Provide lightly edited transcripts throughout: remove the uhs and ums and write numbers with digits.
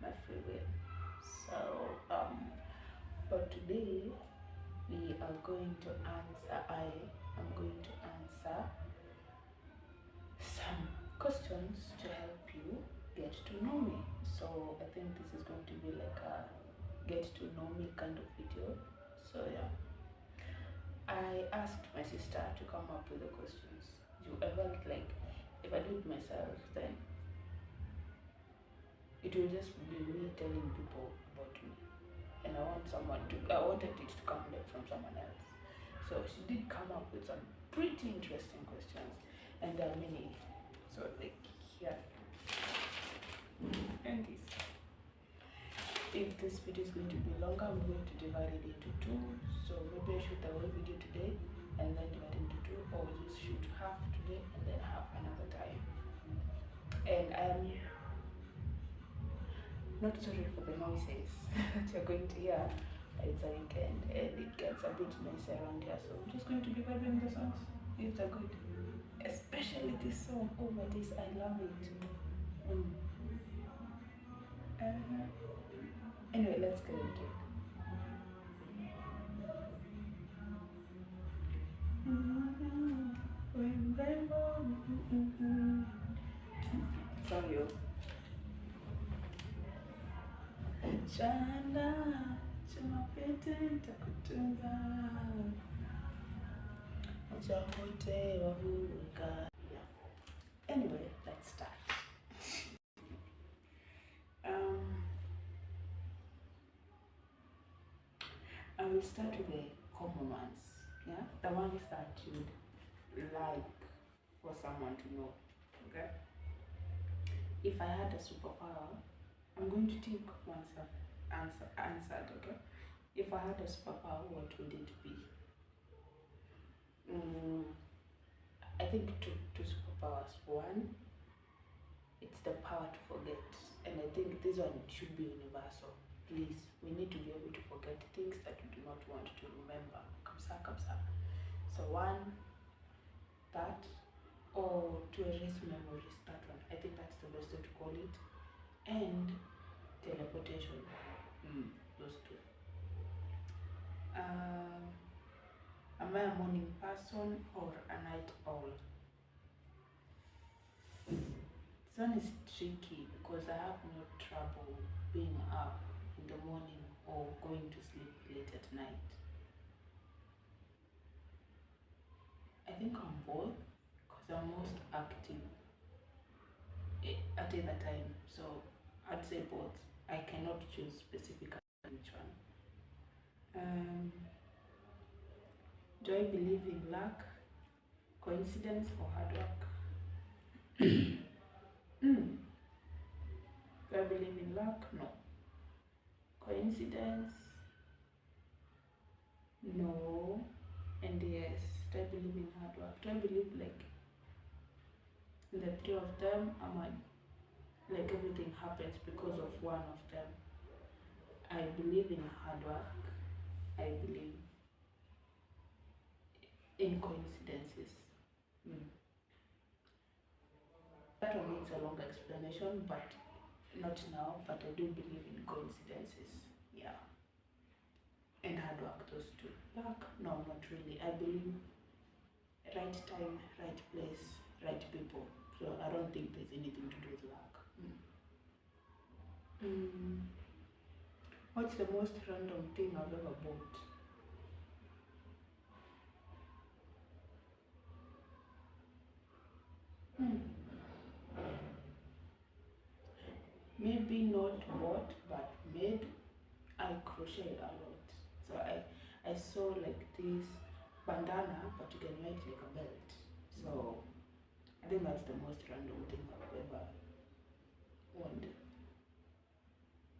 my free will. So for today we are going to answer. I am going to answer some questions to help you get to know me. So I think this is going to be like a get to know me kind of video. So yeah, I asked my sister to come up with the questions. You ever like, if I do it myself, then it will just be me telling people about me. And I wanted it to come like from someone else. So she did come up with some pretty interesting questions, and there are many. So like here and this. If this video is going to be longer, I'm going to divide it into two. So maybe I shoot the whole video today and then divide it into two, or just shoot half today and then half another time. And I'm not sorry for the noises that you're going to hear. It's a weekend and it gets a bit noisy around here, so I'm just going to be vibing the songs. It's a good, especially this song. Oh my days, I love it. Anyway, let's get into it. Sorry. Chana chumapete nitakutunza acha wote wavuka. Anyway, let's start. I will start with the common ones. Yeah, the ones that you'd like for someone to know. Okay. If I had a superpower, I'm going to think once I've answered. Okay. If I had a superpower, what would it be? I think two superpowers. One, it's the power to forget, and I think this one should be universal. Please, we need to be able to forget things that we do not want to remember. Kapsa. So one, that, or to erase memories. That one, I think that's the best way to call it. And teleportation. Those two. Am I a morning person or a night owl? This one is tricky because I have no trouble being up in the morning or going to sleep late at night. I think I'm both because I'm most active at either time. So I'd say both. I cannot choose specifically which one. Do I believe in luck, coincidence, or hard work? Do I believe in luck? No. Coincidence? No. And yes, do I believe in hard work? Do I believe like in the three of them? Like everything happens because of one of them? I believe in hard work. I believe in coincidences. That one needs a long explanation, but not now. But I do believe in coincidences. Yeah. And hard work, those two. Luck? No, not really. I believe right time, right place, right people. So I don't think there's anything to do with luck. What's the most random thing I've ever bought? Maybe not bought, but made. I crochet a lot. So I saw like this bandana, but you can wear it like a belt. So I think that's the most random thing I've ever worn.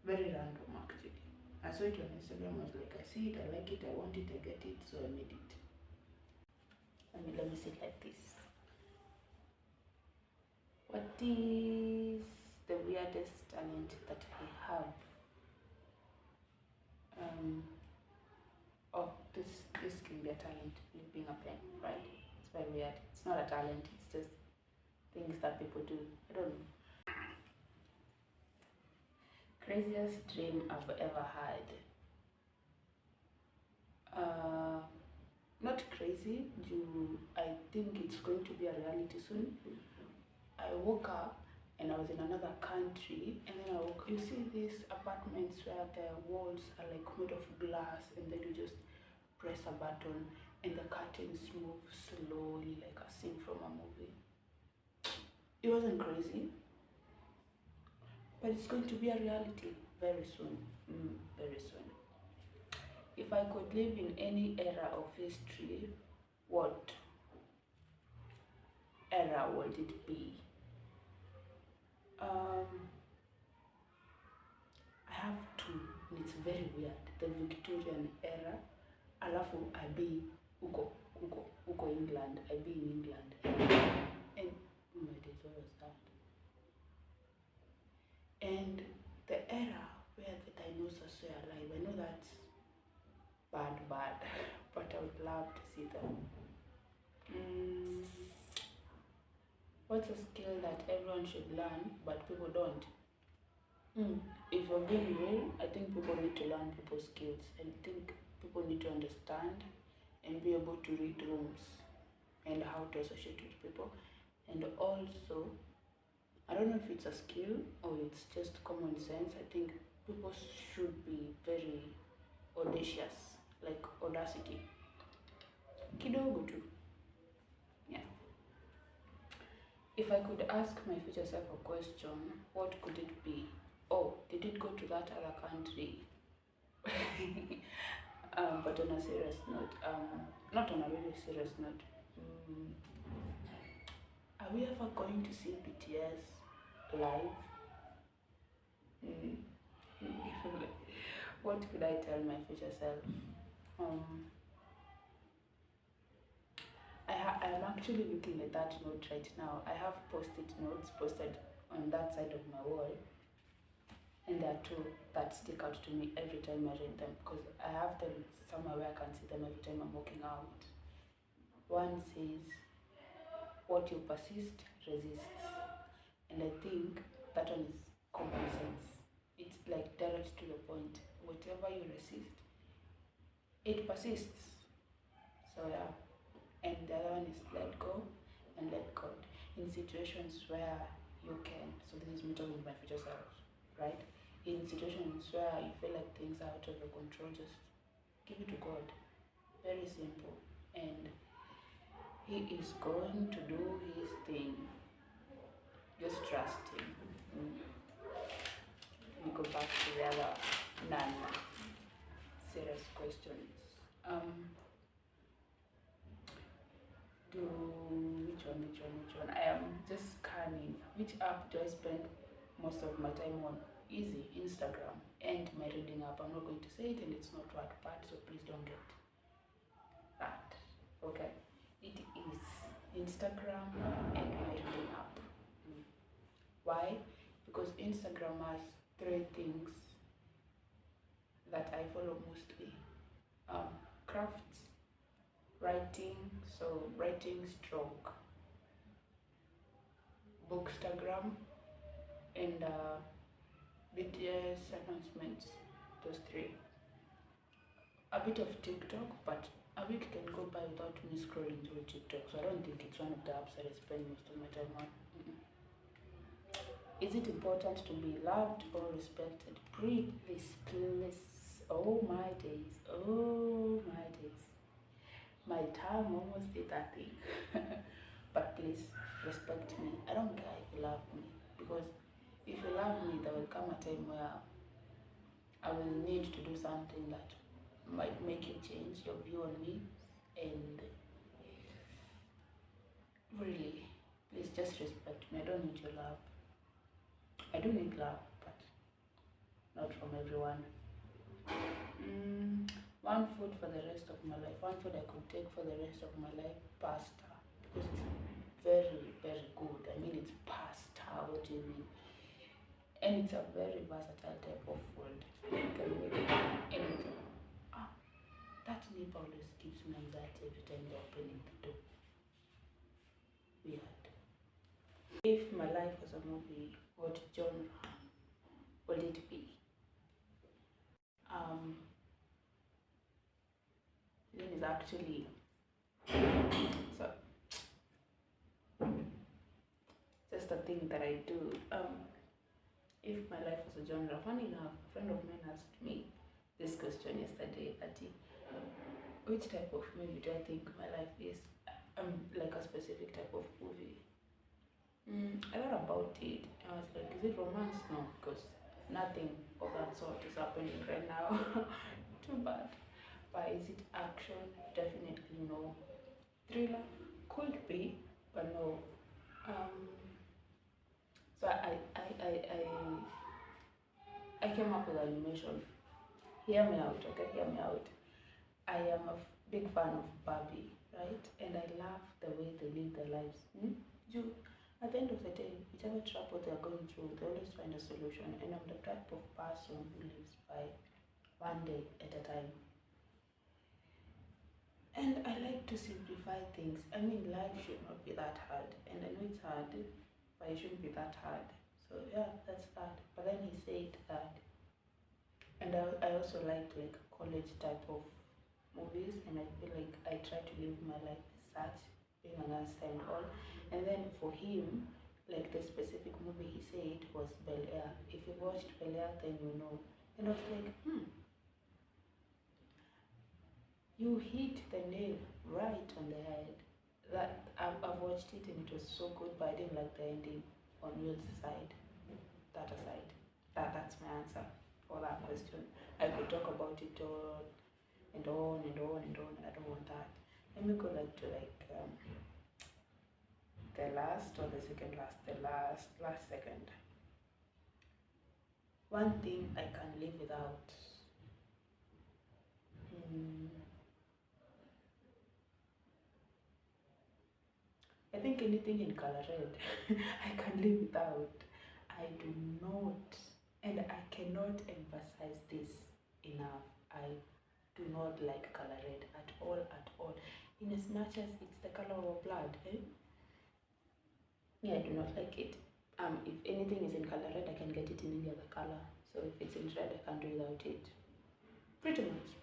Very random actually. I saw it on Instagram. I was like, I see it, I like it, I want it, I get it, so I made it. Let me see it like this. What is the weirdest talent that I have? This can be a talent, flipping a pen, right? It's very weird. It's not a talent, it's just things that people do. I don't know. Craziest dream I've ever had. Not crazy. I think it's going to be a reality soon. I woke up and I was in another country, and then you see these apartments where the walls are like made of glass, and then you just press a button and the curtains move slowly like a scene from a movie. It wasn't crazy, but it's going to be a reality very soon. Very soon. If I could live in any era of history, what era would it be? I have two, and it's very weird. The Victorian era, alafu I be uko England. I be in England, and oh my days, what was that? And the era where the dinosaurs were alive. I know that's bad, but I would love to see them. What's a skill that everyone should learn but people don't? If I'm being real, I think people need to learn people's skills. I think people need to understand and be able to read rooms and how to associate with people. And also, I don't know if it's a skill or it's just common sense. I think people should be very audacious, like audacity. Kidogo tu. Yeah. If I could ask my future self a question, what could it be? Oh, did it go to that other country? But on a serious note, not on a really serious note, are we ever going to see BTS live? What could I tell my future self? I'm actually looking at that note right now. I have post-it notes posted on that side of my wall, and there are two that stick out to me every time I read them, because I have them somewhere where I can see them every time I'm walking out. One says, what you persist resists, and I think that one is common sense. It's like direct to the point. Whatever you resist, it persists. So yeah. And the other one is let go and let God. In situations where you can, so this is me talking with my future self, right? In situations where you feel like things are out of your control, just give it to God. Very simple. And He is going to do His thing. Just trust Him. We go back to the other non-serious questions. Which one? I am just scanning. Which app do I spend most of my time on? Easy, Instagram and my reading app. I'm not going to say it, and it's not Wattpad, so please don't get that. Okay, it is Instagram and my reading app. Why? Because Instagram has three things that I follow mostly: crafts, writing, so writing stroke bookstagram, and BTS announcements. Those three. A bit of TikTok, but a week can go by without me scrolling through TikTok, so I don't think it's one of the apps that I spend most of my time on. Is it important to be loved or respected? Please. Oh my days. My tongue almost did that thing. But please respect me. I don't care if you love me, because if you love me, there will come a time where I will need to do something that might make you change your view on me. And really, please just respect me. I don't need your love. I do need love, but not from everyone. One food for the rest of my life. One food I could take for the rest of my life: pasta. Because it's very, very good. I mean, it's pasta. What do you mean? And it's a very versatile type of food. You can make anything. That nip always gives me anxiety every time they're opening the door. Weird. If my life was a movie, what genre would it be? actually, so just a thing that I do. If my life was a genre, funny enough, a friend of mine asked me this question yesterday, Ati, which type of movie do I think my life is? Like a specific type of movie. I thought about it. I was like, is it romance? No, because nothing of that sort is happening right now. Too bad. But is it action? Definitely no. Thriller? Could be, but no. So I came up with animation. Hear me out, okay? Hear me out. I am a big fan of Barbie, right? And I love the way they live their lives. You, at the end of the day, whichever trouble they're going through, they always find a solution. And I'm the type of person who lives by one day at a time. And I like to simplify things. I mean, life should not be that hard. And I know it's hard, but it shouldn't be that hard. So yeah, that's that. But then he said that, and I also like college type of movies, and I feel like I try to live my life as such, being a nurse and all. And then for him, like the specific movie he said was Bel Air. If you watched Bel Air, then you know. And I was like, you hit the nail right on the head. That I've watched it and it was so good, but I didn't like the ending on Will's side. That aside, that's my answer for that question. I could talk about it all and on and on and on. I don't want that. Let me go to the last or the second last, the last second. One thing I can live without. I think anything in color red I can live without. I do not, and I cannot emphasize this enough. I do not like color red at all, in as much as it's the color of blood. Yeah, I do not like it. If anything is in color red, I can get it in any other color. So if it's in red, I can't do without it. Pretty much.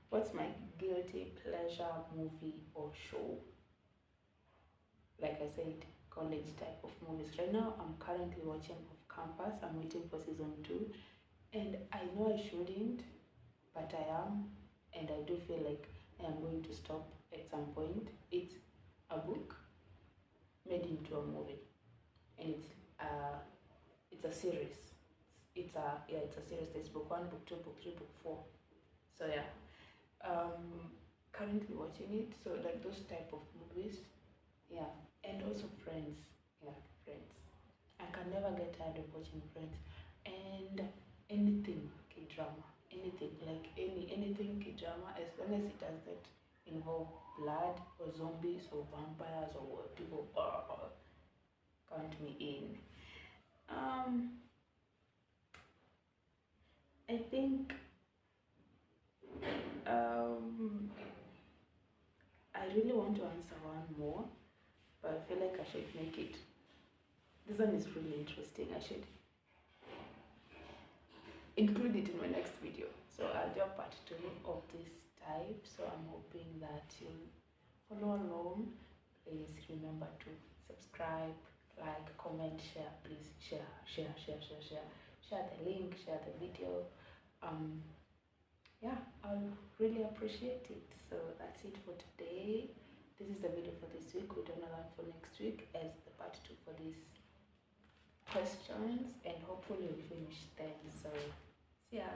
What's my guilty pleasure movie or show? Like I said, college type of movies. Right now, I'm currently watching Off Campus. I'm waiting for season 2. And I know I shouldn't, but I am. And I do feel like I am going to stop at some point. It's a book made into a movie. And it's a series. It's a series. There's book 1, book 2, book 3, book 4. So yeah. Currently watching it. So like those type of movies. Yeah. And also Friends. Yeah, Friends. I can never get tired of watching Friends. And anything K-drama. Anything, like anything K-drama, as long as it doesn't involve blood or zombies or vampires or what people count me in. I think I really want to answer one more, but I feel like I should make it. This one is really interesting. I should include it in my next video. So I'll do a part 2 of this type. So I'm hoping that you'll follow along. Please remember to subscribe, like, comment, share. Please share the link, share the video. Yeah, I'll really appreciate it. So that's it for today. This is the video for this week. We'll do another for next week as the part 2 for these questions, and hopefully we'll finish then. So see ya.